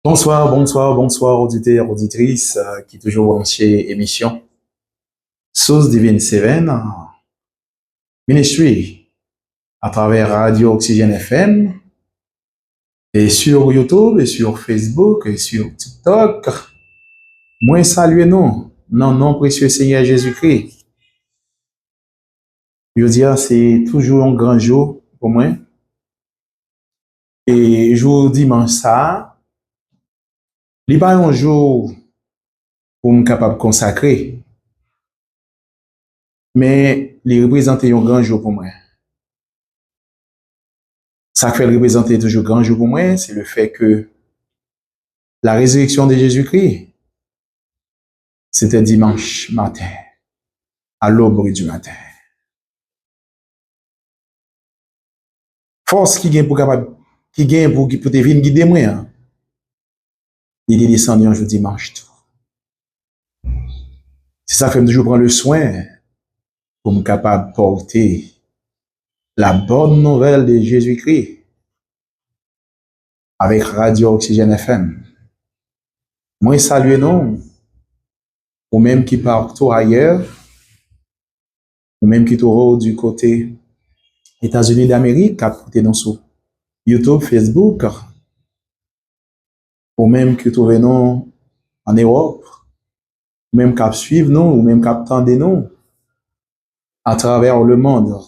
Bonsoir, auditeurs, auditrices, qui toujours branché émission Source Divine Seven Ministry à travers Radio Oxygène FM et sur YouTube et sur Facebook et sur TikTok. Moi, saluez nous, non, non, précieux Seigneur Jésus-Christ. Je veux dire, c'est toujours un grand jour pour moi. Et jour dimanche, ça, il pas un jour pour me capable de consacrer, mais il représente un grand jour pour moi. Ça fait représenter toujours grand jour pour moi, c'est le fait que la résurrection de Jésus-Christ, c'était dimanche matin, à l'aube du matin. Force qui gagne pour capable, qui gagne pour te venir guider moi, hein, il est descendu un jour dimanche tout. C'est ça que je toujours prendre le soin pour me capable de porter la bonne nouvelle de Jésus-Christ avec Radio Oxygène FM. Moi, saluez nous, ou même qui partout ailleurs, ou même qui est du côté États-Unis d'Amérique, à côté dans sur YouTube, Facebook, ou même qui trouvez nous en Europe, ou même qui suivent nous, ou même qui attendent nous à travers le monde.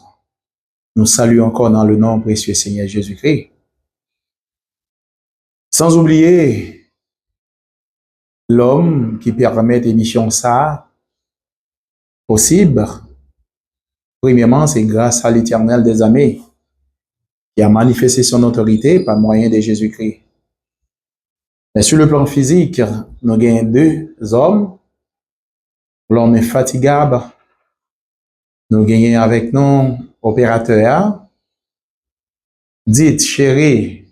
Nous saluons encore dans le nom précieux Seigneur Jésus-Christ. Sans oublier l'homme qui permet l'émission ça possible. Premièrement, c'est grâce à l'Éternel des armées qui a manifesté son autorité par moyen de Jésus-Christ. Mais sur le plan physique, nous avons deux hommes. L'homme est fatigable. Nous gagnons avec nous opérateur. Dites, chéri,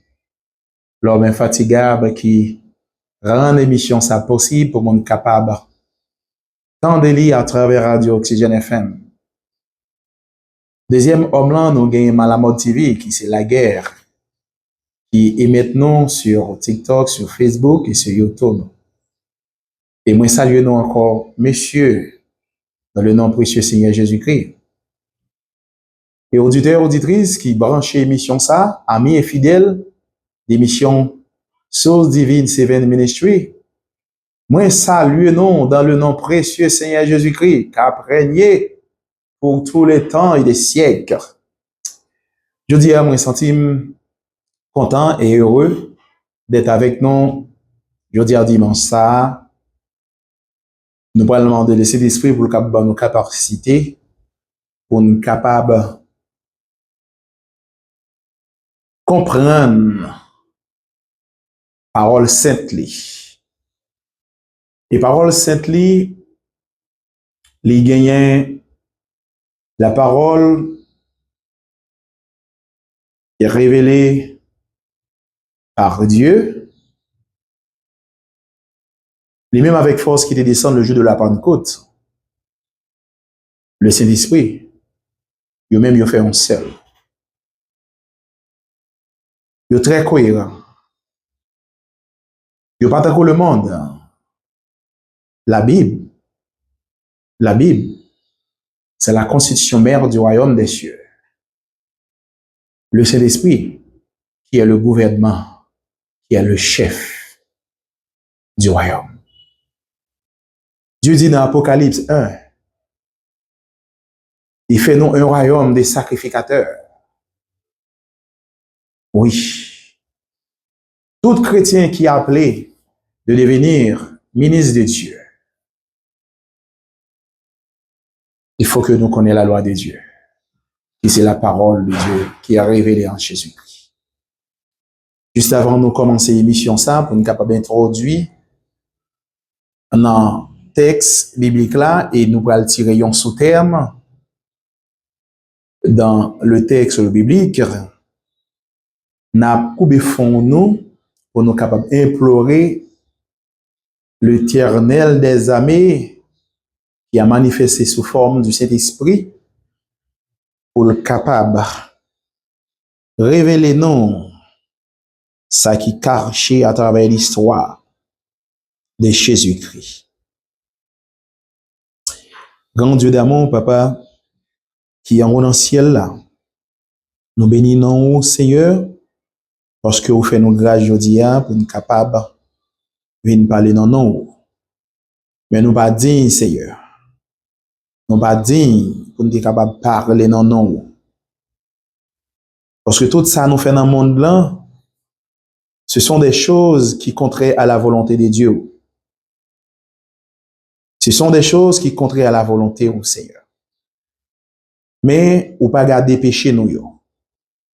l'homme infatigable qui rend l'émission ça possible pour monde capable. Tant de lits à travers Radio Oxygène FM. Deuxième homme là, nous gagnons Malamode TV, qui c'est la guerre, qui est maintenant sur TikTok, sur Facebook et sur YouTube. Et moi, saluons nous encore, messieurs, dans le nom précieux Seigneur Jésus-Christ. Et auditeurs, auditrices qui branchent l'émission ça, amis et fidèles d'émission Source Divine Seven Ministry, moi saluons nous dans le nom précieux Seigneur Jésus-Christ, qui a régné pour tous les temps et les siècles. Je dis à moi, senti content et heureux d'être avec nous. Je dis à dimanche ça, nous allons demander le Saint-Esprit pour nous capaciter, pour nous capables comprendre parole sainte li. Et parole sainte li gagne la parole est révélée par Dieu, les mêmes avec force qui te descend le jour de la Pentecôte. Le Saint-Esprit, il même il fait un seul. Il est très cohérent. Il pas tant que le monde. La Bible, c'est la constitution mère du royaume des cieux. Le Saint-Esprit, qui est le gouvernement, qui est le chef du royaume. Dieu dit dans Apocalypse 1, il fait nous un royaume des sacrificateurs. Oui. Tout chrétien qui est appelé de devenir ministre de Dieu, il faut que nous connaissions la loi de Dieu. Et c'est la parole de Dieu qui est révélée en Jésus-Christ. Juste avant de commencer l'émission, ça, pour nous capables d'introduire dans le texte biblique là, et nous allons tirer un sous-terme dans le texte biblique, n'a coupé fond nous pour nous capables d'implorer l'Éternel des armées qui a manifesté sous forme du Saint-Esprit pour le capable révéler nous ça qui est caché à travers l'histoire de Jésus-Christ. Grand Dieu d'amour, papa, qui est en haut dans le ciel là, nous bénissons, Seigneur, parce que vous faites nous grâce aujourd'hui pour nous capables de venir parler dans nous. Mais nous pas dignes, Seigneur. Nous pas dignes pour nous être capables de parler dans nous. Parce que tout ça nous fait dans le monde blanc, ce sont des choses qui contraires à la volonté de Dieu. Ce sont des choses qui contraires à la volonté au Seigneur. Mais ou pas garder péché nous yo.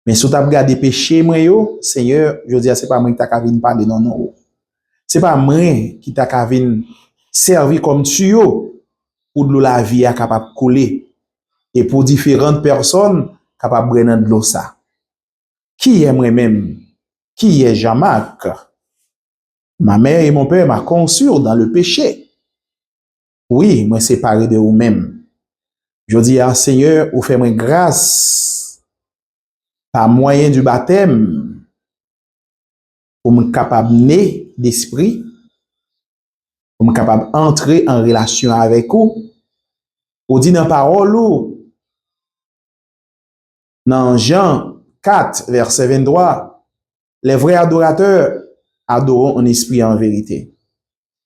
Mais si tu as gardé péché moi yo, Seigneur, je dis c'est pas moi qui t'a venir parler non non. C'est pas moi qui t'a venir servir comme tuyau pour de la vie à capable couler et pour différentes personnes capable prendre de l'eau ça. Qui est moi-même? Qui est Jean-Marc? Ma mère et mon père m'a conçu dans le péché. Oui, moi séparé de vous-même. Je dis à Seigneur, vous faites moi grâce par moyen du baptême pour me capable né d'esprit, pour me capable entrer en relation avec vous. Ou dit dans parole ou dans Jean 4 verset 23, les vrais adorateurs adorent en esprit et en vérité.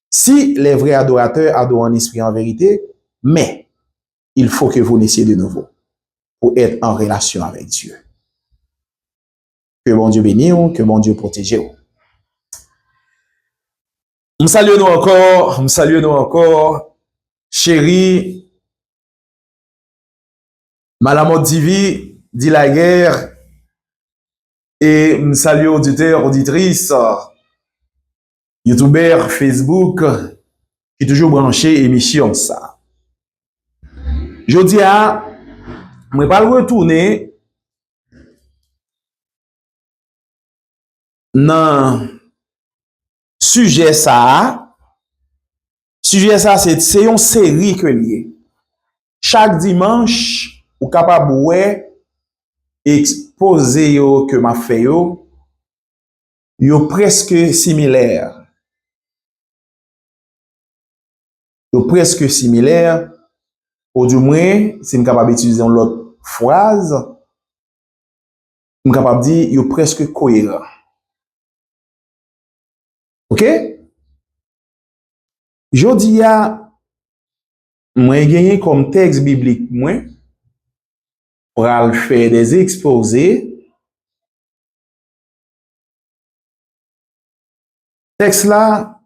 Si les vrais adorateurs adorent en esprit et en vérité, mais il faut que vous naissiez de nouveau pour être en relation avec Dieu. Que bon Dieu bénisse, que bon Dieu protège. Nous saluons encore, chérie, Malamot TV, dit la guerre, et nous saluons auditeurs, auditrices, youtubeurs, Facebook, qui toujours branché émission ça. Je dis à, je ne vais pas retourner dans sujet ça. Sujet ça, c'est une série que lié. Chaque dimanche, ou capable ouais exposer yo que m'a fait yo presque similaire. Yo presque similaire, ou du moins, si je suis capable d'utiliser une autre phrase, je suis capable de dire yo presque cohérent. OK? Jodi a moi gagné comme texte biblique moi pour faire des exposés. Texte là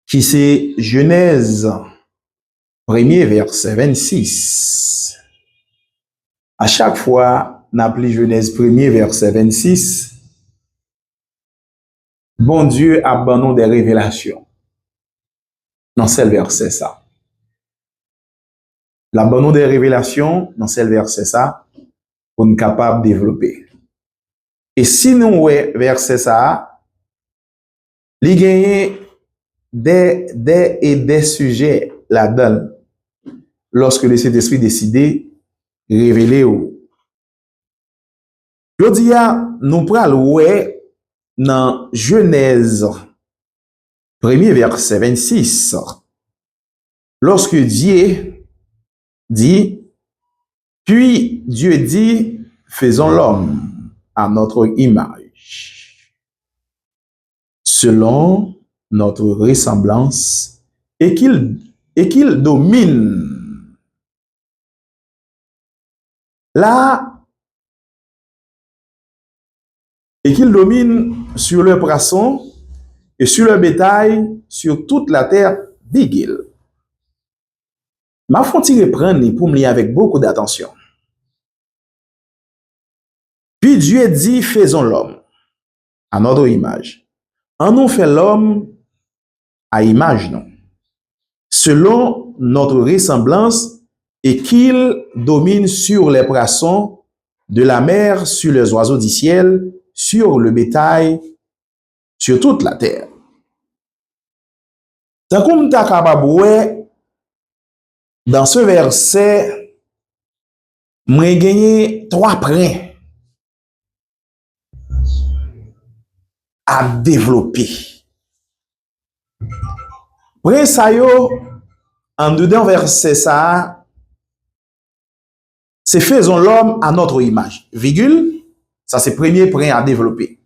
qui c'est Genèse 1er verset 26. À chaque fois, n'appelez Genèse 1er verset 26. Bon Dieu abandonne des révélations. Dans ce verset ça. L'abandon des révélations, dans ce verset ça, pour nous capable de développer. Et si nous ouais verset ça, il gagne des sujets là-dedans lorsque le Saint-Esprit décidé révéler ou. Je dis nous prenons ouais dans Genèse 1er verset 26. Lorsque Dieu dit, puis Dieu dit, faisons l'homme à notre image, selon notre ressemblance, et qu'il domine. Là, et qu'il domine sur le poisson et sur le bétail, sur toute la terre d'Igil. Ma fonti reprendre pour me lire avec beaucoup d'attention. Puis Dieu dit, faisons l'homme à notre image. En nous fait l'homme à image, non. Selon notre ressemblance, et qu'il domine sur les poissons de la mer, sur les oiseaux du ciel, sur le bétail, sur toute la terre. Tant comme ta capable dans ce verset, moi gagné 3 points. à développer. Prince ça yo, en dedans verset ça, c'est faisons l'homme à notre image. Virgule, ça c'est premier point à développer.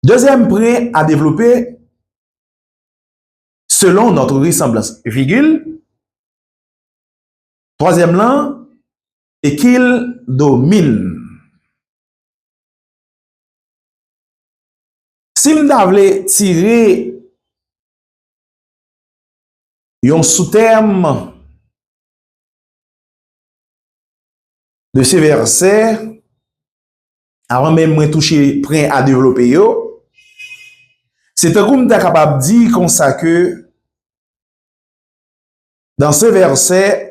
Deuxième point à développer, selon notre ressemblance. Virgule. Troisième là, et qu'il domine. Si nous avons tiré un sous-terme de ces versets, avant même de toucher prêt à développer, c'est un coup capable de dire comme ça que dans ce verset,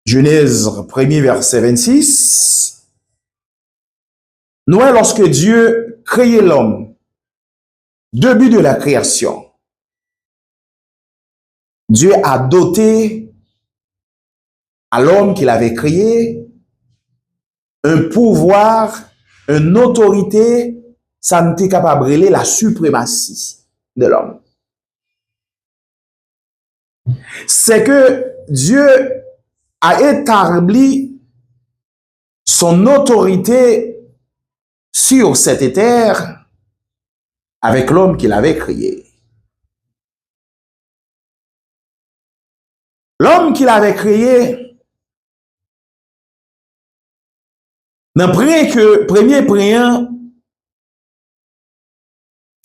Genèse 1er verset 26, nous, lorsque Dieu créait l'homme, début de la création, Dieu a doté à l'homme qu'il avait créé un pouvoir, une autorité, ça n'était capable de brûler la suprématie de l'homme. C'est que Dieu a établi son autorité sur cette terre avec l'homme qu'il avait créé. L'homme qu'il avait créé, dans le premier priant,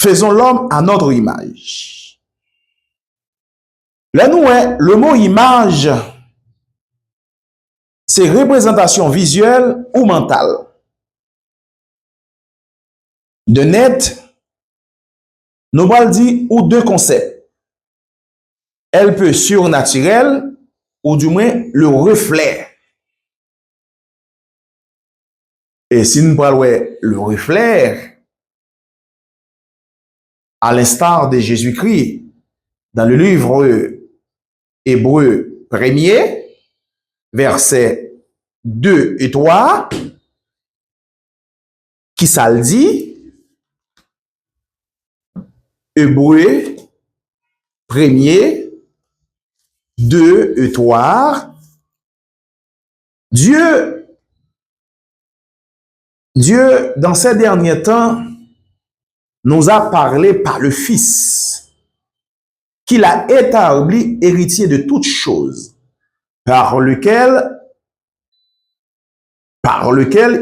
faisons l'homme à notre image. Là, nous, le mot image, c'est représentation visuelle ou mentale. De net, nous allons dire ou deux concepts. Elle peut surnaturelle ou du moins le reflet. Et si nous parlons le reflet, à l'instar de Jésus-Christ, dans le livre Hébreu 1er, versets 2 et 3, qui ça le dit? Hébreu 1er, 2 et 3. Dieu, dans ces derniers temps, nous a parlé par le Fils, qu'il a établi héritier de toutes choses, par lequel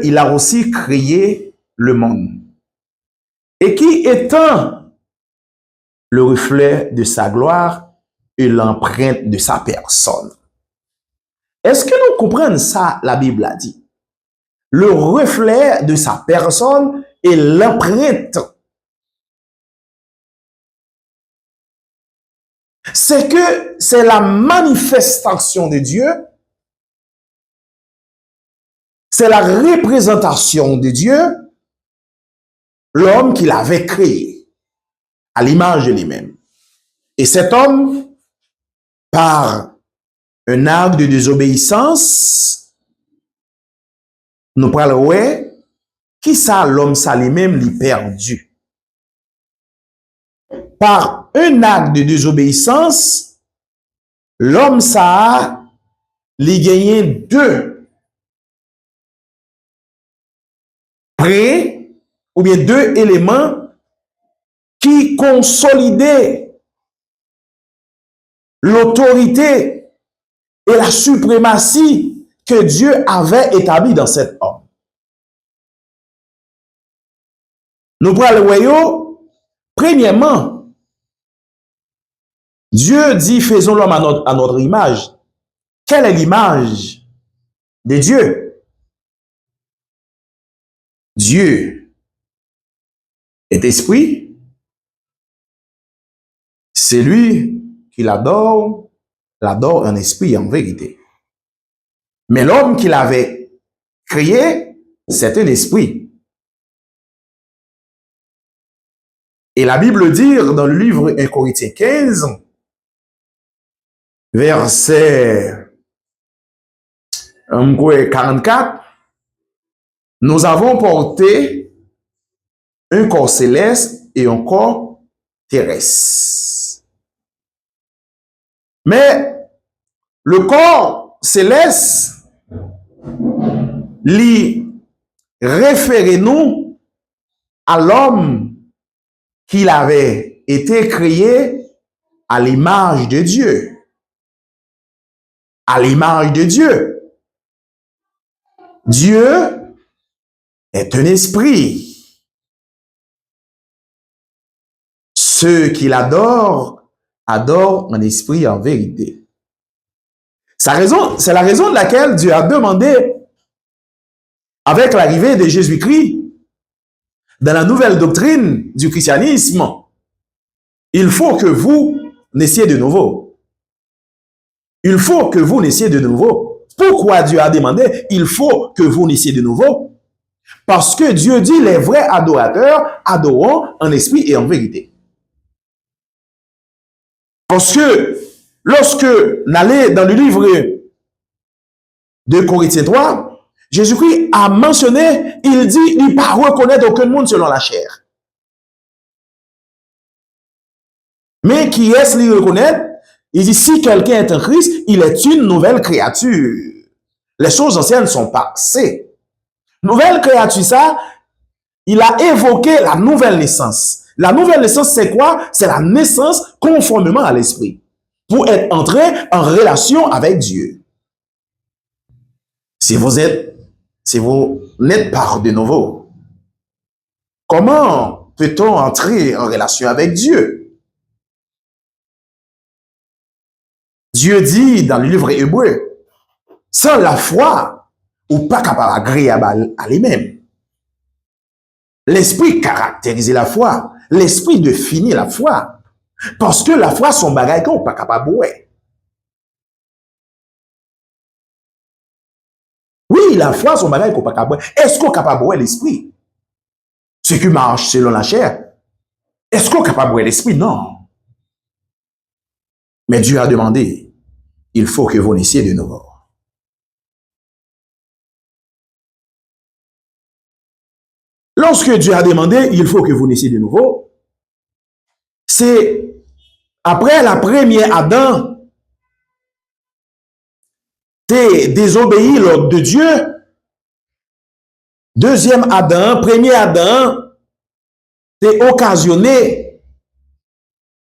il a aussi créé le monde, et qui étant le reflet de sa gloire et l'empreinte de sa personne. Est-ce que nous comprenons ça, la Bible a dit? Le reflet de sa personne et l'empreinte. C'est que c'est la manifestation de Dieu, c'est la représentation de Dieu, l'homme qu'il avait créé, à l'image de lui-même. Et cet homme, par un acte de désobéissance, nous parlons, qui ça l'homme ça lui-même lui perdu? Par un acte de désobéissance, l'homme ça lui gagné deux prêts ou bien deux éléments qui consolidaient l'autorité et la suprématie que Dieu avait établie dans cet homme. Nous prenons premièrement, Dieu dit faisons l'homme à notre image. Quelle est l'image de Dieu? Dieu est esprit. C'est lui qui l'adore en esprit et en vérité. Mais l'homme qu'il avait créé, c'est un esprit. Et la Bible dit dans le livre 1 Corinthiens 15, verset 44, Nous avons porté un corps céleste et un corps terrestre. Mais le corps céleste, lui référez-nous à l'homme qu'il avait été créé à l'image de Dieu. À l'image de Dieu. Dieu est un esprit. Ceux qui l'adorent, adorent en esprit et en vérité. C'est la raison de laquelle Dieu a demandé, avec l'arrivée de Jésus-Christ, dans la nouvelle doctrine du christianisme, il faut que vous naissiez de nouveau. Il faut que vous naissiez de nouveau. Pourquoi Dieu a demandé, il faut que vous naissiez de nouveau? Parce que Dieu dit, les vrais adorateurs adoreront en esprit et en vérité. Parce que lorsque n'allait dans le livre de Corinthiens 3, Jésus-Christ a mentionné, il dit, il ne pas reconnaître aucun monde selon la chair. Mais qui est-ce qu'il reconnaît? Il dit, si quelqu'un est en Christ, il est une nouvelle créature. Les choses anciennes sont passées. Nouvelle créature, ça, il a évoqué la nouvelle naissance. La nouvelle naissance, c'est quoi? C'est la naissance conformément à l'esprit. Pour être entré en relation avec Dieu. Si vous n'êtes pas de nouveau, comment peut-on entrer en relation avec Dieu? Dieu dit dans le livre hébreu, sans la foi, ou pas capable agréable à lui-même. L'esprit caractérise la foi. L'esprit définit la foi. Parce que la foi, son bagage qu'on pas capable. Oui, la foi, son bagage qu'on pas capable. Est-ce qu'on est capable de l'esprit? Ce qui marche selon la chair. Est-ce qu'on est capable de l'esprit? Non. Mais Dieu a demandé, il faut que vous naissiez de nouveau. Lorsque Dieu a demandé, il faut que vous naissiez de nouveau, c'est après la première Adam, t'es désobéi l'ordre de Dieu. Deuxième Adam, premier Adam, t'es occasionné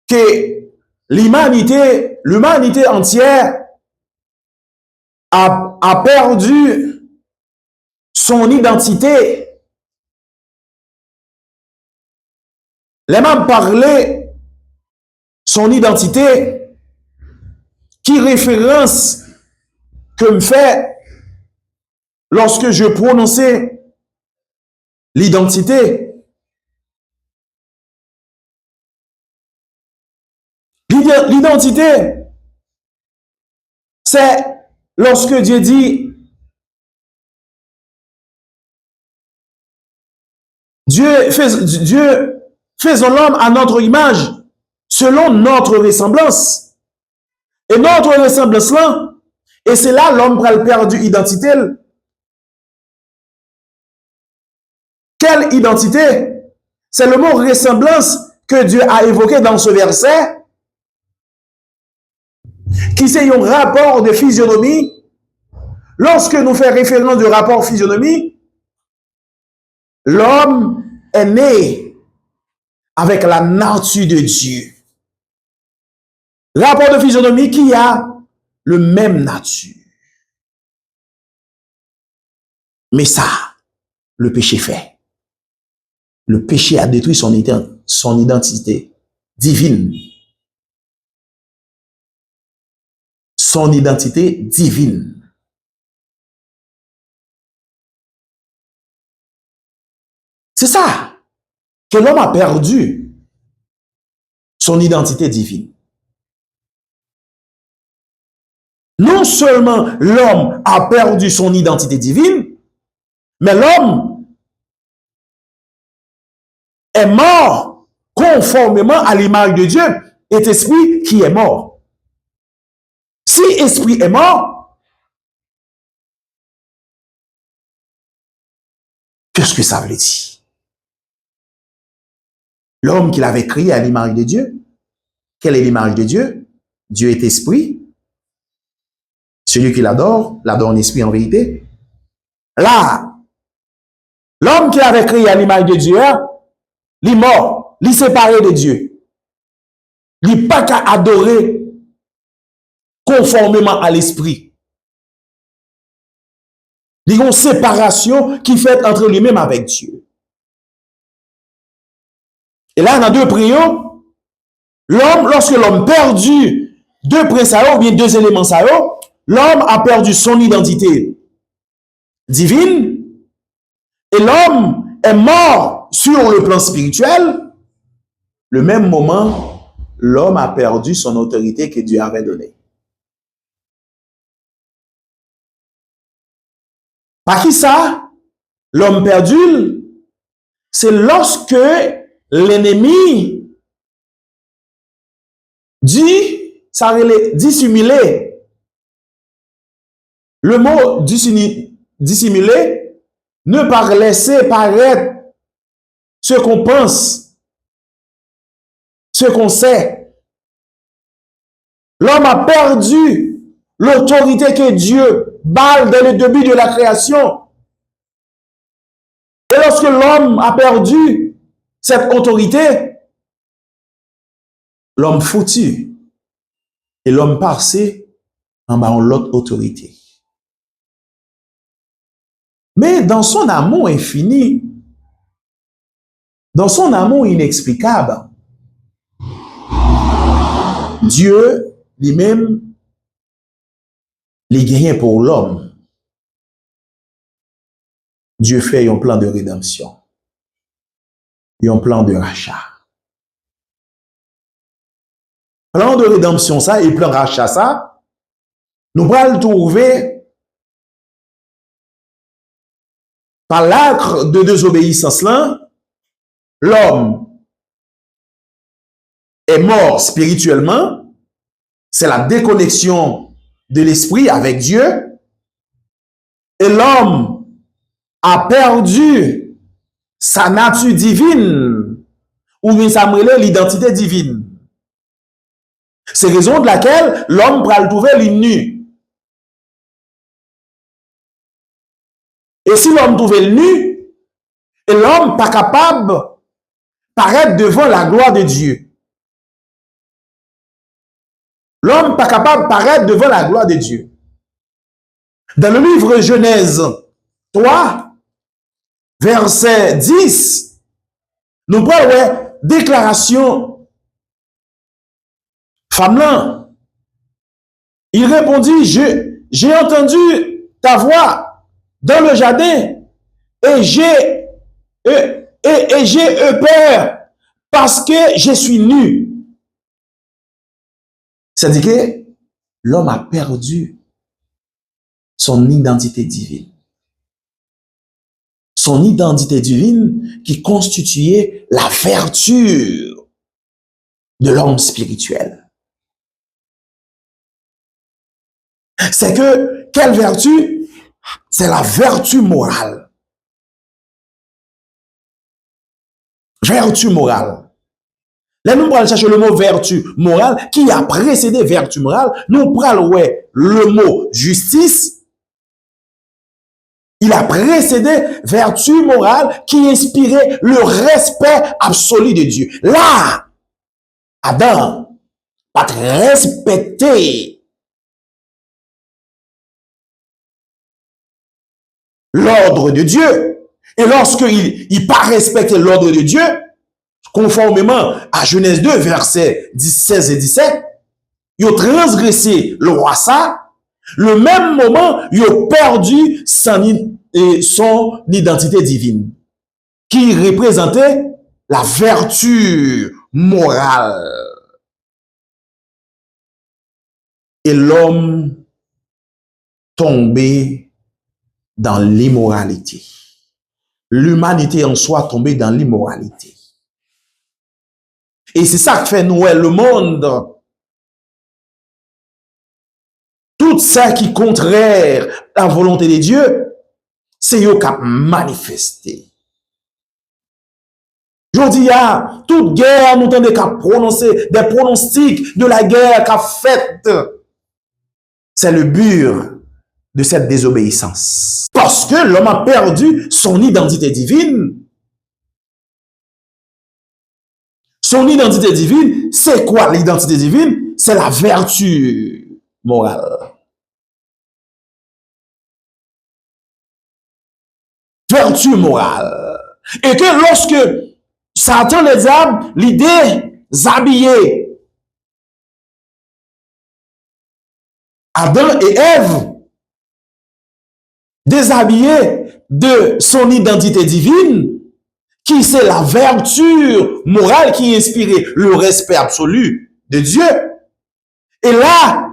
que l'humanité entière a perdu son identité. Les mêmes parlaient son identité qui référence que me fait lorsque je prononçais l'identité. L'identité, c'est lorsque Dieu dit Dieu faisons l'homme à notre image, selon notre ressemblance. Et notre ressemblance là, et c'est là l'homme a perdu identité. Quelle identité? C'est le mot ressemblance que Dieu a évoqué dans ce verset, qui c'est un rapport de physionomie. Lorsque nous faisons référence du rapport physionomie, l'homme est né avec la nature de Dieu. Rapport de physionomie qui a le même nature. Mais ça, le péché fait. Le péché a détruit son identité divine. Son identité divine. C'est ça que l'homme a perdu, son identité divine. Non seulement l'homme a perdu son identité divine, mais l'homme est mort conformément à l'image de Dieu, est esprit qui est mort. Si esprit est mort, Qu'est-ce que ça veut dire? L'homme qu'il avait créé à l'image de Dieu. Quelle est l'image de Dieu? Dieu est esprit. Celui qui l'adore en esprit en vérité. Là, l'homme qu'il avait créé à l'image de Dieu, il est mort, il est séparé de Dieu. Il n'est pas qu'à adorer conformément à l'esprit. Il y a une séparation qui fait entre lui-même avec Dieu. Et là, dans deux prions, l'homme, lorsque l'homme perdu deux principes ou bien deux éléments, l'homme a perdu son identité divine et l'homme est mort sur le plan spirituel. Le même moment, l'homme a perdu son autorité que Dieu avait donnée. Par qui ça? L'homme perdu, c'est lorsque l'ennemi dit, ça relève, dissimuler. Le mot dissimuler ne pas laisser paraître ce qu'on pense, ce qu'on sait. L'homme a perdu l'autorité que Dieu balle dans le début de la création. Et lorsque l'homme a perdu cette autorité, l'homme foutu et l'homme passé en bas l'autre autorité. Mais dans son amour infini, dans son amour inexplicable, Dieu lui-même les gagne pour l'homme. Dieu fait un plan de rédemption, un plan de rachat. Plan de rédemption ça et plan de rachat ça, nous allons le trouver par l'acte de désobéissance là, l'homme est mort spirituellement, c'est la déconnexion de l'esprit avec Dieu, et l'homme a perdu sa nature divine, ou bien ça m'appelle l'identité divine. C'est raison de laquelle l'homme va le trouver nu. Et si l'homme trouve le nu, et l'homme pas capable de paraître devant la gloire de Dieu. L'homme pas capable de paraître devant la gloire de Dieu. Dans le livre Genèse 3, verset 10, nous parlons déclaration femme là. Il répondit, j'ai entendu ta voix dans le jardin et j'ai eu peur parce que je suis nu. C'est-à-dire que l'homme a perdu son identité divine. Son identité divine qui constituait la vertu de l'homme spirituel. C'est que, quelle vertu? C'est la vertu morale. Vertu morale. Là, nous allons chercher le mot vertu morale qui a précédé vertu morale. Nous allons ouais, le mot justice. Il a précédé vertu morale qui inspirait le respect absolu de Dieu. Là, Adam a respecté l'ordre de Dieu. Et lorsqu'il n'a pas respecté l'ordre de Dieu, conformément à Genèse 2, versets 16 et 17, il a transgressé le roi ça. Le même moment, il a perdu son identité divine, qui représentait la vertu morale. Et l'homme tombé dans l'immoralité. L'humanité en soi tombée dans l'immoralité. Et c'est ça qui fait nouer le monde. Tout ça qui contraire la volonté de Dieu, c'est eux qui manifesté. Je dis, toute guerre, nous tendons qu'à prononcer des pronostics de la guerre qu'a faite. C'est le but de cette désobéissance. Parce que l'homme a perdu son identité divine. Son identité divine, c'est quoi l'identité divine? C'est la vertu morale. Vertu morale. Et que lorsque Satan les diables, l'idée habillée Adam et Ève, déshabillés de son identité divine, qui c'est la vertu morale qui inspirait le respect absolu de Dieu. Et là,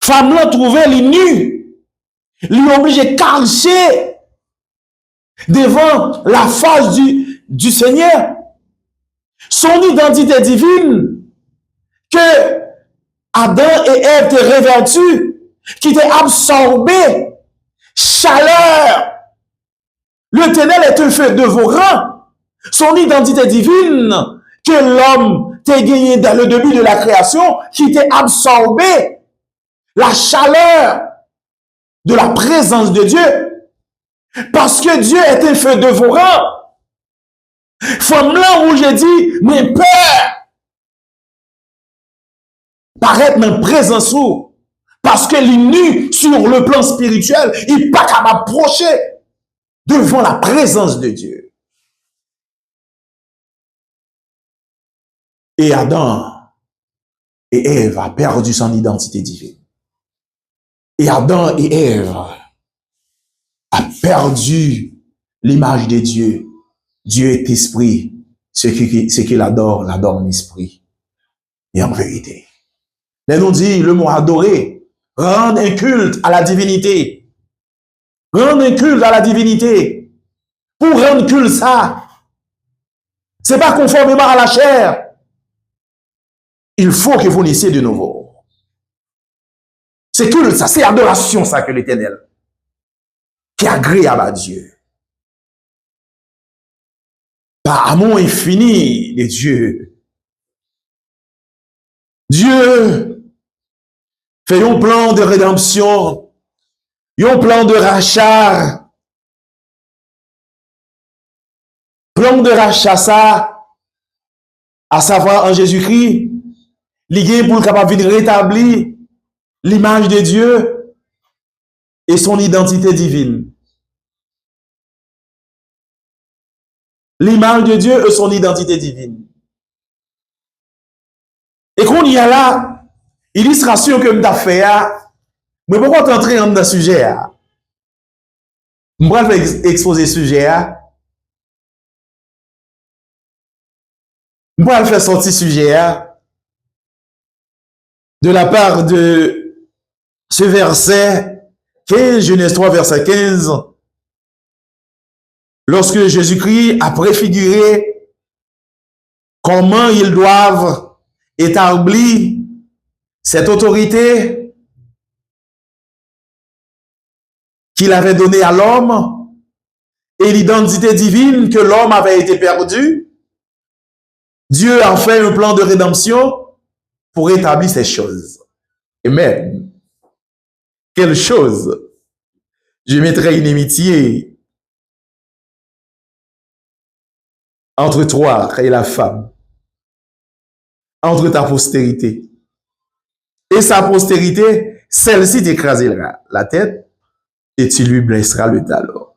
femme là trouvait les nus, lui obligé de cacher devant la face du Seigneur son identité divine que Adam et Ève étaient revêtus, qui étaient absorbés, chaleur. L'Éternel est un feu dévorant. Son identité divine que l'homme t'a gagné dans le début de la création, qui t'est absorbé, la chaleur de la présence de Dieu. Parce que Dieu est un feu dévorant. Femme là où j'ai dit, mais peur, paraître dans présence où, parce que les nus sur le plan spirituel, il n'est pas capable d'approcher devant la présence de Dieu. Et Adam et Ève a perdu son identité divine. Et Adam et Ève a perdu l'image de Dieu. Dieu est esprit. Ce qu'il adore, l'adore en esprit et en vérité. Mais nous dit le mot adorer, rendre un culte à la divinité. Rendre un culte à la divinité. Pour rendre culte ça, c'est pas conformément à la chair. Il faut que vous naissiez de nouveau. C'est culte ça, c'est adoration ça que l'Éternel, qui est agréable à Dieu. Par amour infini de Dieu. Dieu fait un plan de rédemption, un plan de rachat. Plan de rachat ça, à savoir en Jésus-Christ, l'idée pour le capable de rétablir l'image de Dieu et son identité divine. L'image de Dieu et son identité divine. Et qu'on y a là, illustration que m'ta fait, mais pourquoi t'entrer dans le sujet? M'bral faire exposer le sujet. M'bral faire sortir le sujet de la part de ce verset 15, Genèse 3, verset 15. Lorsque Jésus-Christ a préfiguré comment ils doivent établir cette autorité qu'il avait donnée à l'homme et l'identité divine que l'homme avait été perdu, Dieu a fait un plan de rédemption pour établir ces choses. Amen. Quelle chose? Je mettrai une inimitié entre toi et la femme, entre ta postérité et sa postérité, celle-ci t'écrasera la tête et tu lui blesseras le talon.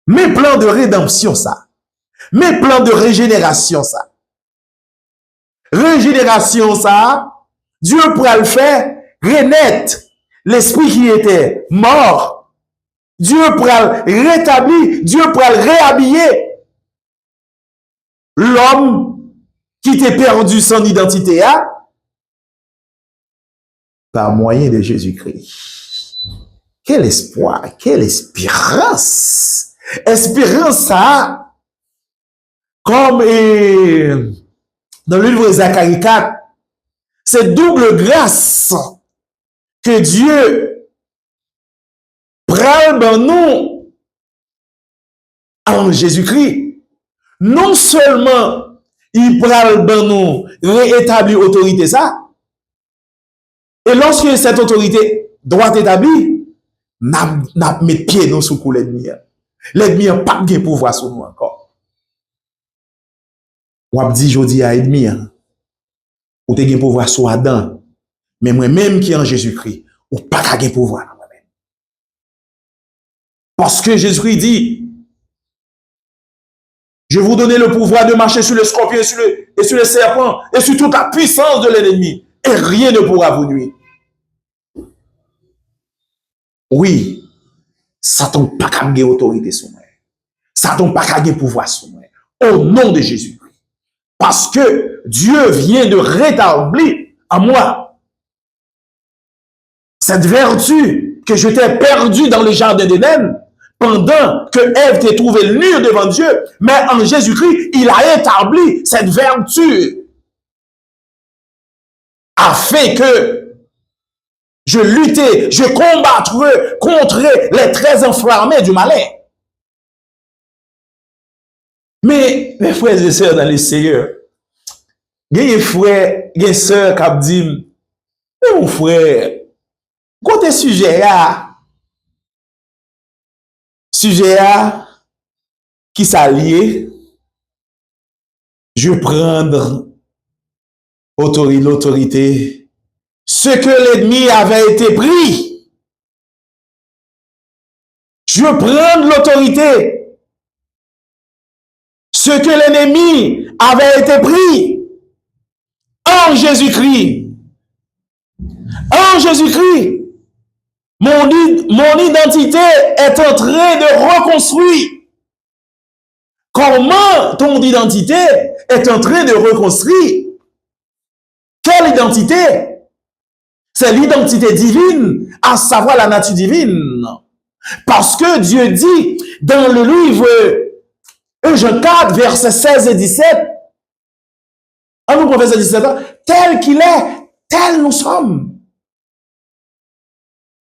Mes plans de rédemption, ça. Mes plans de régénération, ça. Régénération, ça. Dieu pourra le faire renaître l'esprit qui était mort. Dieu pourra le rétablir. Dieu pourra le réhabiller. L'homme qui t'est perdu son identité, par moyen de Jésus-Christ. Quel espoir, quelle espérance. Espérance, ça, comme dans le livre de Zacharie 4, c'est double grâce que Dieu prend dans nous en Jésus-Christ. non seulement il pral dans nous rétablir autorité ça, et lorsque cette autorité doit être établie, n'a met pied nous sous coup l'ennemi. L'ennemi n'a pas de pouvoir sur nous encore. Ou a dit jodi à ennemi, ou te gen pouvoir sur Adam, mais moi-même qui est en Jésus-Christ, ou pas de pouvoir dans moi-même. Parce que Jésus-Christ dit, je vous donne le pouvoir de marcher sur le scorpion et sur le serpent et sur toute la puissance de l'ennemi, et rien ne pourra vous nuire. Oui, Satan pas qu'à gagner autorité sur moi. Satan pas qu'à gagner pouvoir sur moi. Au nom de Jésus-Christ. Parce que Dieu vient de rétablir en moi cette vertu que je t'ai perdue dans le jardin d'Éden pendant que Ève t'ait trouvé nue devant Dieu. Mais en Jésus-Christ, il a établi cette vertu afin que je luttais, je combattrais contre les traits enflammés du malin. Mais, mes frères et sœurs dans le Seigneur, il y a des frères, il y a des sœurs qui disent, mais mon frère, côté sujet qui s'allie, je vais prendre l'autorité. Ce que l'ennemi avait été pris, je veux prendre l'autorité. Ce que l'ennemi avait été pris en Jésus-Christ. En Jésus-Christ, mon identité est en train de reconstruire. Comment ton identité est en train de reconstruire? Quelle identité? C'est l'identité divine, à savoir la nature divine. Parce que Dieu dit dans le livre Jean 4, versets 16 et 17, en nous verset 17, tel qu'il est, tel nous sommes.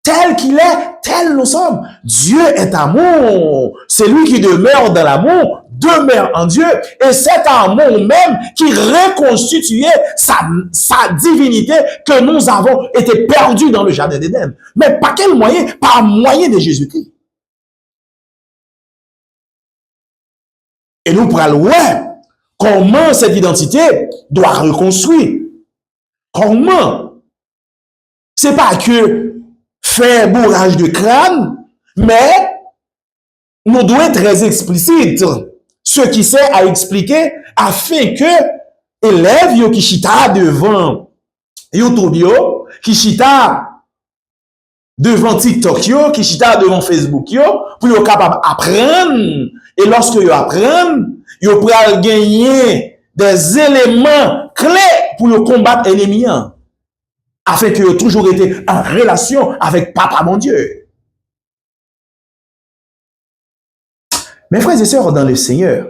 Tel qu'il est, tel nous sommes. Dieu est amour. C'est lui qui demeure dans l'amour, demeure en Dieu. Et cet amour même qui reconstituait sa divinité que nous avons été perdus dans le jardin d'Éden. Mais par quel moyen? Par moyen de Jésus-Christ. Et nous prenons comment cette identité doit reconstruire. Comment? C'est pas que faire bourrage de crâne, mais nous devons être très explicites. Ce qui sert à expliquer afin que élèves qui chita devant YouTube, qui chita devant TikTok, qui chita devant Facebook, pour être capable d'apprendre. Et lorsque ils apprennent, ils pourront gagner des éléments clés pour le combattre l'ennemi. Afin qu'ils aient toujours été en relation avec Papa mon Dieu. Mes frères et sœurs dans le Seigneur,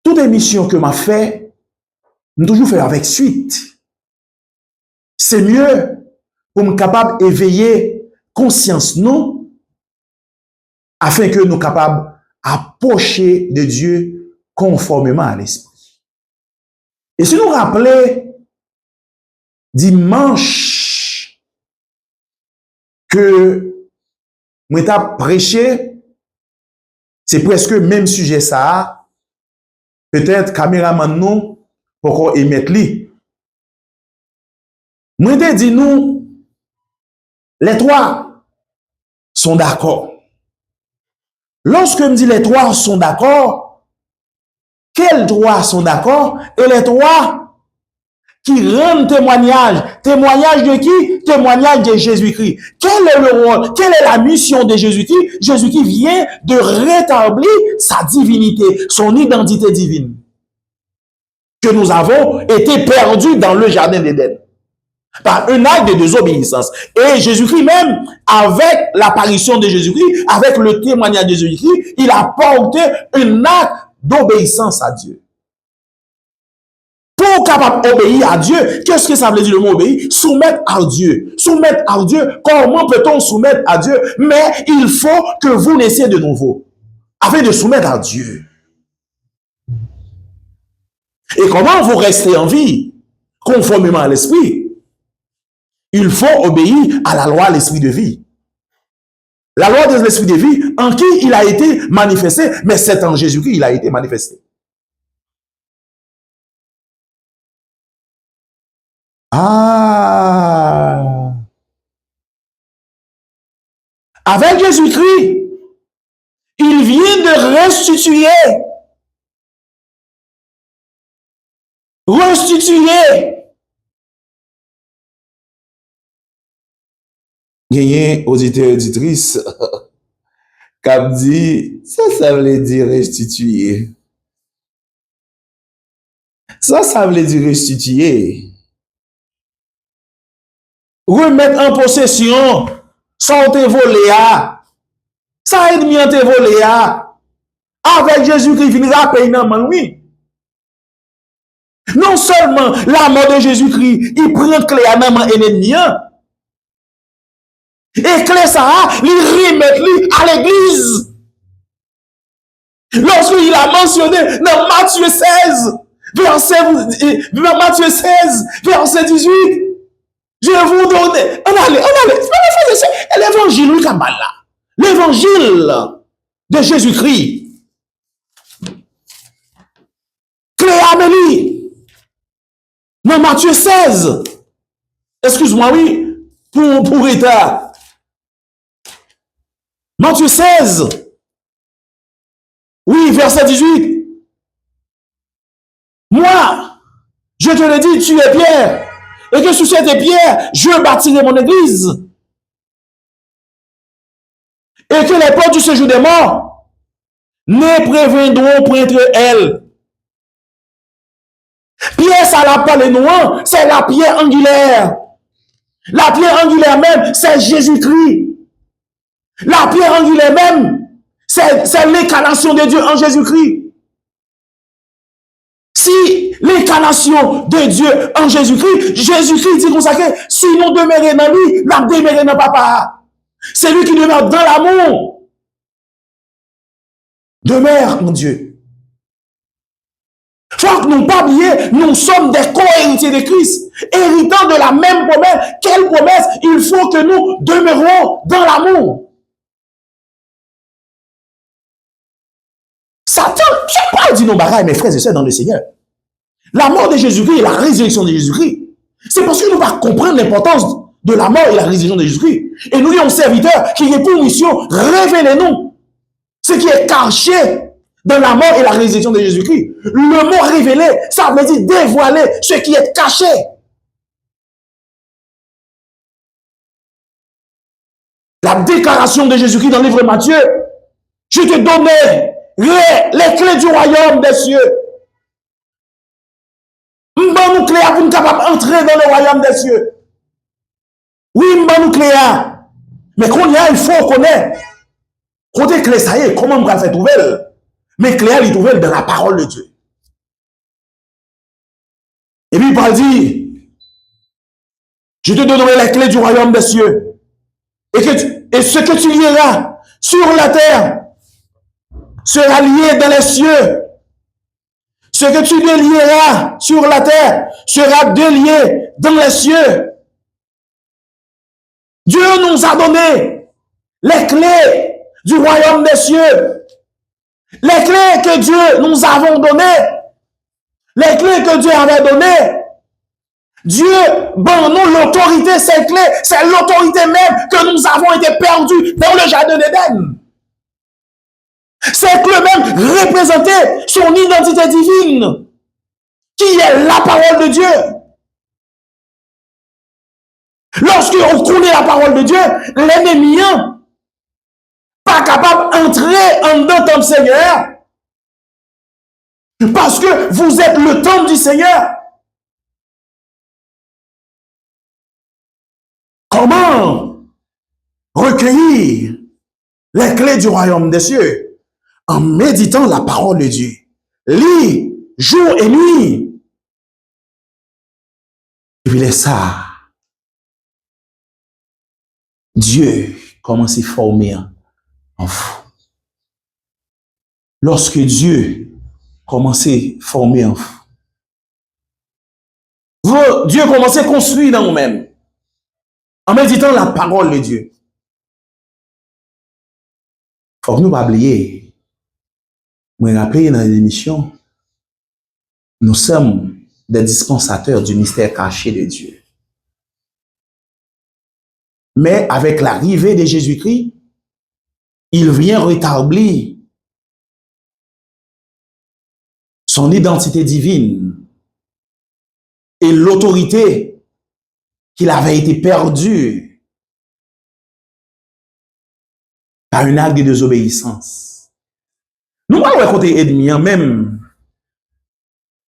toute émission que m'a fait, nous toujours fait avec suite. C'est mieux pour nous capable d'éveiller conscience nous, afin que nous capables d'approcher de Dieu conformément à l'esprit. Et si nous rappelons dimanche que moi t'ai prêché, c'est presque même sujet ça. Peut-être caméraman nous pour émettre li. Moi t'ai dit nous les trois sont d'accord. Lorsque me dit les trois sont d'accord, quels trois sont d'accord? Et les trois qui rendent témoignage. Témoignage de qui? Témoignage de Jésus-Christ. Quel est le rôle? Quelle est la mission de Jésus-Christ? Jésus-Christ vient de rétablir sa divinité, son identité divine. Que nous avons été perdus dans le jardin d'Éden. Par un acte de désobéissance. Et Jésus-Christ même, avec l'apparition de Jésus-Christ, avec le témoignage de Jésus-Christ, il a porté un acte d'obéissance à Dieu. Pour capable d'obéir à Dieu, qu'est-ce que ça veut dire le mot obéir? Soumettre à Dieu. Soumettre à Dieu. Comment peut-on soumettre à Dieu? Mais il faut que vous naissiez de nouveau. afin de soumettre à Dieu. Et comment vous restez en vie, conformément à l'esprit? Il faut obéir à la loi de l'esprit de vie. La loi de l'esprit de vie en qui il a été manifesté, mais c'est en Jésus-Christ il a été manifesté. Ah! Avec Jésus-Christ, il vient de restituer. Gagné auditeur auditrice, cap dit, ça veut dire restituer. Ça veut dire restituer. Remettre en possession, sans te voler à. Ça aide bien te voler à. Avec Jésus-Christ, il finira payer dans le oui. Non seulement la mort de Jésus-Christ, il prend clé à main ennemi. Et clé ça, il remet à l'église. Lorsqu'il a mentionné dans Matthieu 16, Matthieu 16, verset 18, je vous donne, on allait, c'est l'évangile, oui, là. L'évangile de Jésus-Christ. Clé Amélie. Dans Matthieu 16. Excuse-moi, oui, pour état. Matthieu 16. Oui, verset 18. Moi, je te le dis, tu es Pierre. Et que sous cette pierre, je bâtirai mon église. Et que les portes du séjour des morts ne préviendront point entre elles. Pierre, ça n'a pas les noms, c'est la pierre angulaire. La pierre angulaire même, c'est Jésus-Christ. La pierre angulaire même, c'est l'incarnation de Dieu en Jésus-Christ. Si l'incarnation de Dieu en Jésus-Christ, Jésus-Christ dit comme ça que si nous demeurons dans lui, nous demeurons dans papa. C'est lui qui demeure dans l'amour. Demeure en Dieu. Faut que nous pas oublier, nous sommes des co-héritiers de Christ, héritant de la même promesse. Quelle promesse? Il faut que nous demeurons dans l'amour. Satan, je parle du non-bagaille, mes frères et sœurs dans le Seigneur. La mort de Jésus-Christ et la résurrection de Jésus-Christ, c'est parce que nous va comprendre l'importance de la mort et la résurrection de Jésus-Christ. Et nous, avons un serviteur qui est pour mission, révélez-nous ce qui est caché dans la mort et la résurrection de Jésus-Christ. Le mot révélé, ça veut dire dévoiler ce qui est caché. La déclaration de Jésus-Christ dans le livre de Matthieu, je te donnais les clés du royaume des cieux. M'ban nous clés pour nous capable d'entrer dans le royaume des cieux. Oui, m'ban nous clés. Mais quand il faut connaître. Quand les clés, ça y est, comment on va faire trouver? Mais clés, il trouve dans la parole de Dieu. Et puis, Paul dit, je te donnerai les clés du royaume des cieux. Et ce que tu lieras sur la terre sera lié dans les cieux. Ce que tu délieras sur la terre sera délié dans les cieux. Dieu nous a donné les clés du royaume des cieux. Les clés que Dieu nous avons données. Les clés que Dieu avait données. Dieu, bon, nous, l'autorité, ces clés, c'est l'autorité même que nous avons été perdus dans le jardin d'Éden. Ces clés même représentaient son identité divine, qui est la parole de Dieu. Lorsque on connaît la parole de Dieu, l'ennemi pas capable d'entrer en dedans ton Seigneur, parce que vous êtes le temple du Seigneur. Comment recueillir les clés du royaume des cieux? En méditant la parole de Dieu. Lis jour et nuit. Et puis laisse ça. Dieu commence à former en vous. lorsque Dieu commençait à former un Dieu commençait à construire dans nous-mêmes en méditant la parole de Dieu. Faut que nous pas oublier. Je me rappelle dans l'émission, nous sommes des dispensateurs du mystère caché de Dieu. Mais avec l'arrivée de Jésus-Christ, il vient rétablir son identité divine et l'autorité qu'il avait été perdue par un acte de désobéissance. Nous allons raconter ennemi même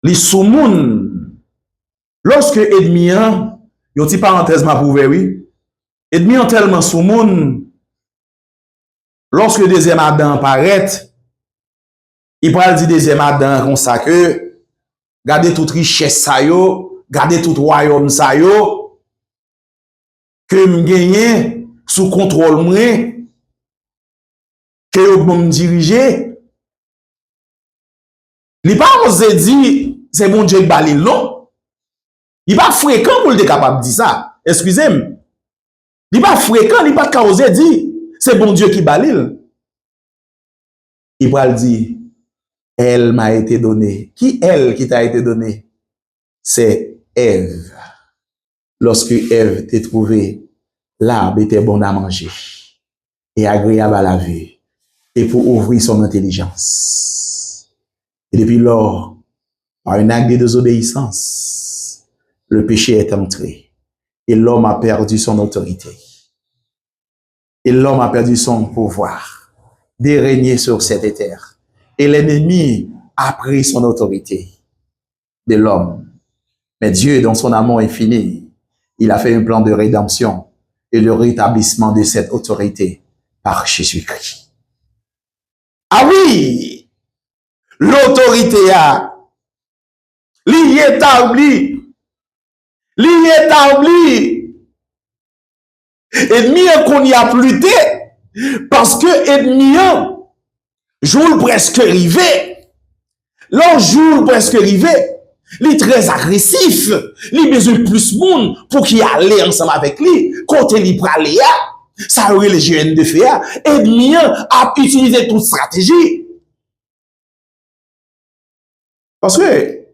les sous-moun. Lorsque ennemi, yon ti parenthèse ma pouvé, oui, ennemi tellement sous-moun, lorsque deuxième Adam paraît, il parle du deuxième Adam comme ça que, gardez toute richesse ça yo, gardez tout royaume ça yo, que m'gagne sous contrôle moi, que yo me diriger. Il pas osé dire c'est bon Dieu qui balil non. Il pas fréquent pour être capable de dire ça. Excusez-moi. Il pas fréquent, il pas osé dire c'est bon Dieu qui balil. Il va le dire elle m'a été donnée. Qui elle qui t'a été donnée? C'est Ève. Lorsque Ève t'a trouvé, l'arbre était bon à manger et agréable à la vue et pour ouvrir son intelligence. Et depuis lors, par un acte de désobéissance, le péché est entré et l'homme a perdu son autorité. Et l'homme a perdu son pouvoir de régner sur cette terre. Et l'ennemi a pris son autorité de l'homme. Mais Dieu, dans son amour infini, il a fait un plan de rédemption et le rétablissement de cette autorité par Jésus-Christ. Ah oui! L'autorité a l'établi. Ennemi qu'on y a pluté parce que ennemi jour presque arrivé. L'on jour presque arrivé. Il est très agressif. Il besoin plus de monde pour qu'il aille ensemble avec lui. Côté il prale ça aurait les jeunes de faire. Ennemi a utilisé toute stratégie. Parce que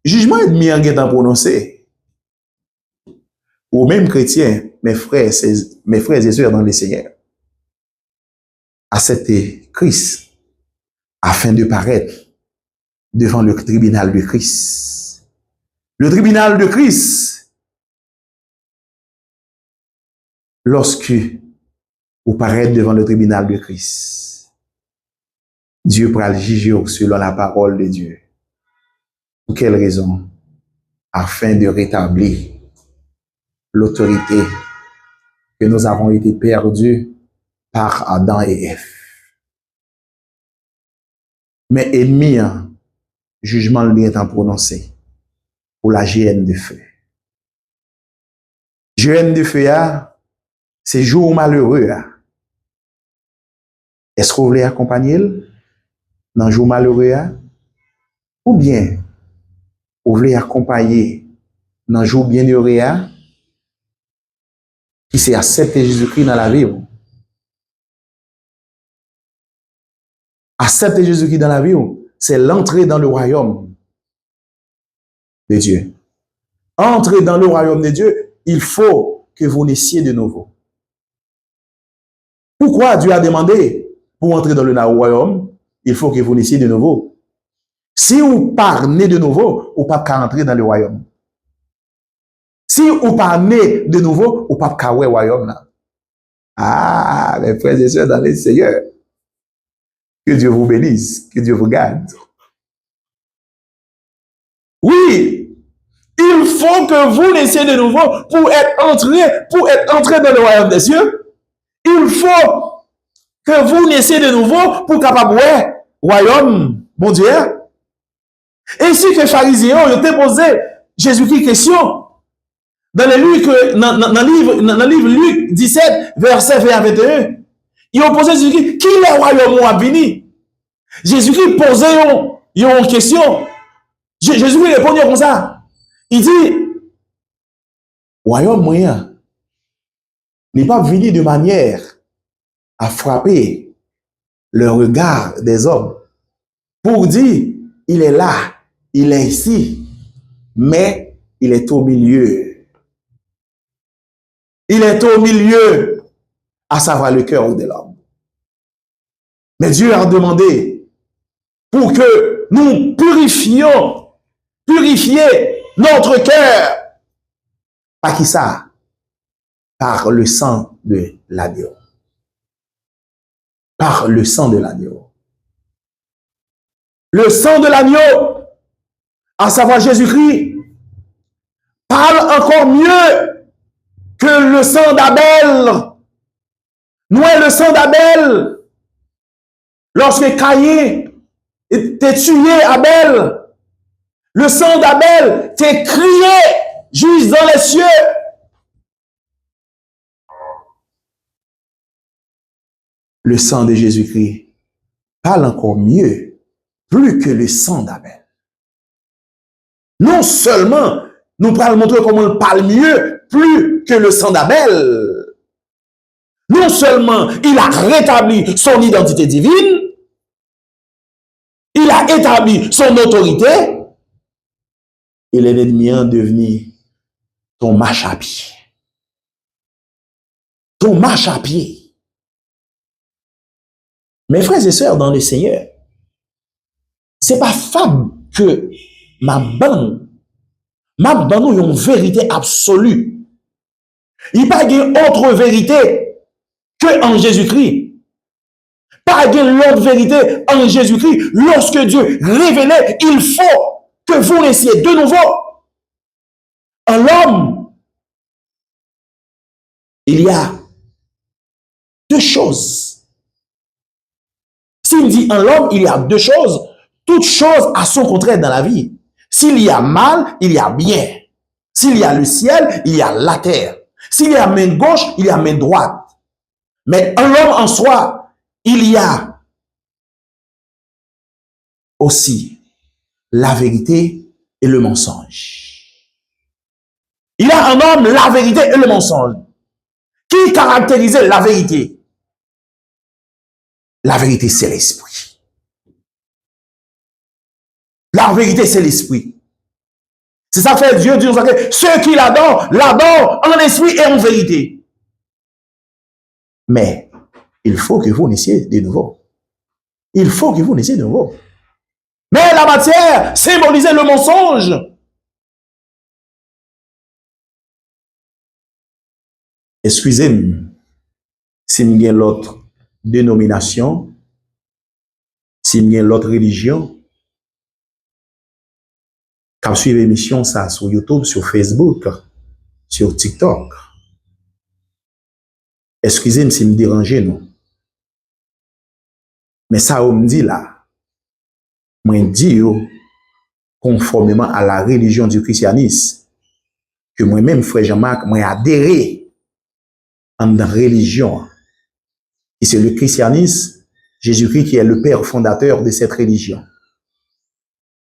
jugement ennemi en est prononcé. Ou même chrétiens, mes frères et sœurs dans le Seigneur, acceptez Christ afin de paraître devant le tribunal de Christ. Le tribunal de Christ, lorsque vous paraître devant le tribunal de Christ, Dieu pourra le juger selon la parole de Dieu. Pour quelle raison? Afin de rétablir l'autorité que nous avons été perdus par Adam et Ève. Mais ennemi, jugement lui étant prononcé pour la géhenne de feu. Géhenne de feu, c'est jour malheureux. Est-ce que vous voulez accompagner dans le jour malheureux? Ou bien, vous voulez accompagner dans le jour bienheureux qui s'est accepté Jésus-Christ dans la vie? Accepter Jésus-Christ dans la vie, c'est l'entrée dans le royaume de Dieu. Entrer dans le royaume de Dieu, il faut que vous naissiez de nouveau. Pourquoi Dieu a demandé pour entrer dans le royaume, il faut que vous naissiez de nouveau? Si vous pas né de nouveau, vous pas qu'à entrer dans le royaume. Si vous pas né de nouveau, vous pas qu'à le royaume là. Ah, mes frères et sœurs dans le Seigneur. Que Dieu vous bénisse, que Dieu vous garde. Oui, il faut que vous naissiez de nouveau pour être entré dans le royaume des cieux. Il faut que vous naissiez de nouveau pour capable royaume, mon Dieu. Ainsi que les pharisiens ont posé Jésus-Christ question. Dans le livre Luc 17, verset 20 à 21, ils ont posé Jésus-Christ, qui est le royaume à venir? Jésus-Christ posait une question. Jésus-Christ répondait comme ça. Il dit, royaume moyen n'est pas venu de manière à frapper le regard des hommes pour dire, il est là, il est ici, mais il est au milieu. Il est au milieu, à savoir le cœur de l'homme. Mais Dieu a demandé pour que nous purifier notre cœur. Par qui ça? Par le sang de l'agneau. Par le sang de l'agneau. Le sang de l'agneau, à savoir Jésus-Christ, parle encore mieux que le sang d'Abel. Nous, le sang d'Abel, lorsque Caïn t'es tué Abel, le sang d'Abel t'est crié juste dans les cieux. Le sang de Jésus-Christ parle encore mieux, plus que le sang d'Abel. Non seulement nous parlons montrer comment il parle mieux, plus que le sang d'Abel. Non seulement il a rétabli son identité divine, il a établi son autorité, et l'ennemi est devenu ton marche à pied. Ton marche à pied. Mes frères et sœurs dans le Seigneur, c'est pas fable que ma bande nous une vérité absolue. Il n'y a pas d'une autre vérité que en Jésus-Christ. Pas d'une autre vérité en Jésus-Christ. Lorsque Dieu révélait, il faut que vous laissiez de nouveau en l'homme. Il y a deux choses. S'il dit en l'homme, il y a deux choses. Toute chose a son contraire dans la vie. S'il y a mal, il y a bien. S'il y a le ciel, il y a la terre. S'il y a main gauche, il y a main droite. Mais en l'homme en soi, il y a aussi la vérité et le mensonge. Il y a en homme la vérité et le mensonge. Qui caractérisait la vérité? La vérité, c'est l'esprit. La vérité, c'est l'esprit. C'est ça que fait Dieu dit, ceux qui l'adorent en esprit et en vérité. Mais il faut que vous naissiez de nouveau. Il faut que vous naissiez de nouveau. Mais la matière symbolisait le mensonge. Excusez-moi si je gagne l'autre dénomination, si je gagne l'autre religion, quand je suis l'émission ça sur YouTube, sur Facebook, sur TikTok. Excusez-moi si je me dérange, non. Mais ça, on me dit là, moi je dis, conformément à la religion du christianisme, que moi-même, frère Jean-Marc, moi adhéré à une religion. Et c'est le christianisme, Jésus-Christ qui est le père fondateur de cette religion.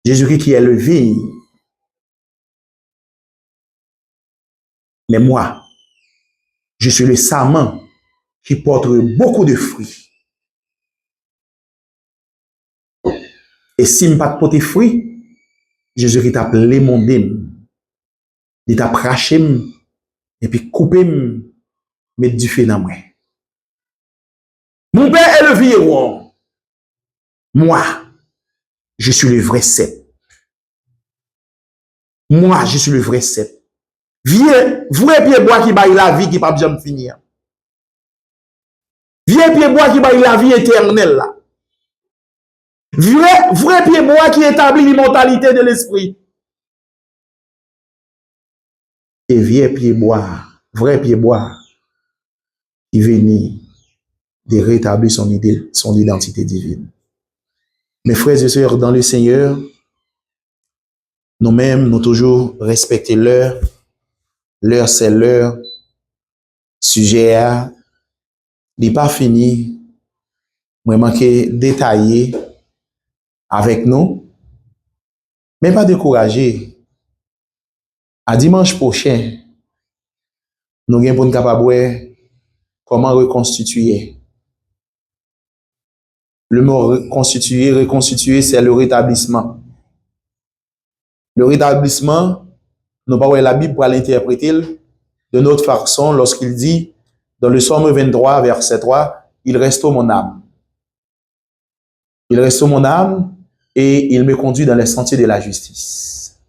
Jésus-Christ qui est le vigne. Mais moi, je suis le sarment qui porte beaucoup de fruits. Et si je ne pas porter fruits, Jésus-Christ t'a lémondé, il t'a craché, et puis coupé, mettre du feu dans moi. Mon père est le vigneron. Moi, je suis le vrai cep. Moi, je suis le vrai cep. Vrai pied bois qui baille la vie qui pas jamais finir. Vieux pied bois qui baille la vie éternelle là. Vrai pied bois qui établit l'immortalité de l'esprit. Et vieux pied bois, vrai pied bois qui vient de rétablir son identité divine. Mes frères et sœurs dans le Seigneur, nous-mêmes, nous toujours respecter l'heure. L'heure, c'est l'heure. Sujet n'est pas fini. Moi, manqué détaillé avec nous. Mais pas décourager. À dimanche prochain, nous allons pour nous capable comment reconstituer. Le mot reconstituer, c'est le rétablissement. Le rétablissement, nous parlons la Bible pour l'interpréter de notre façon lorsqu'il dit dans le Psaume 23, verset 3, il restaure mon âme. Il restaure mon âme et il me conduit dans les sentiers de la justice.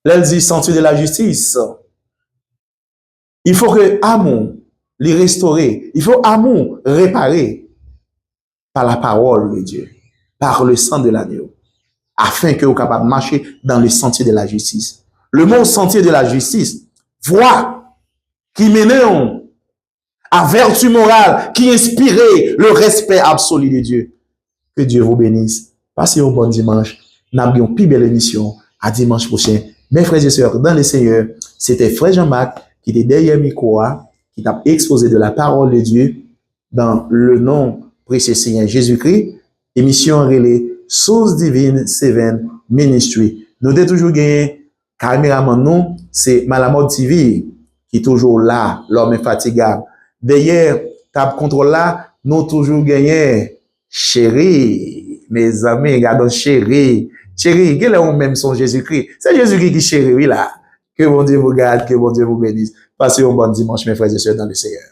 Là, il dit sentier de la justice. Il faut que amour les restaurer. Il faut amour réparer par la parole de Dieu, par le sang de l'agneau, afin que vous soyez capable de marcher dans le sentier de la justice. Le mot sentier de la justice, voie qui mène à vertu morale, qui inspire le respect absolu de Dieu. Que Dieu vous bénisse. Passez un bon dimanche. Nous avons une plus belle émission. À dimanche prochain. Mes frères et sœurs, dans le Seigneur, c'était Frère Jean-Marc qui était derrière micro, qui t'a exposé de la parole de Dieu dans le nom précieux Seigneur Jésus-Christ. Émission relais Source Divine Seven Ministry. Nous avons toujours gagné, caméraman nous, c'est Malamode TV qui est toujours là, l'homme infatigable. Derrière, table contrôle là, nous toujours gagné. Chéri, mes amis, regardons chéri. Chéri, quel est le même son Jésus-Christ? C'est Jésus-Christ qui chérit, oui, là. Que bon Dieu vous garde, que bon Dieu vous bénisse. Passez un bon dimanche, mes frères et sœurs, dans le Seigneur.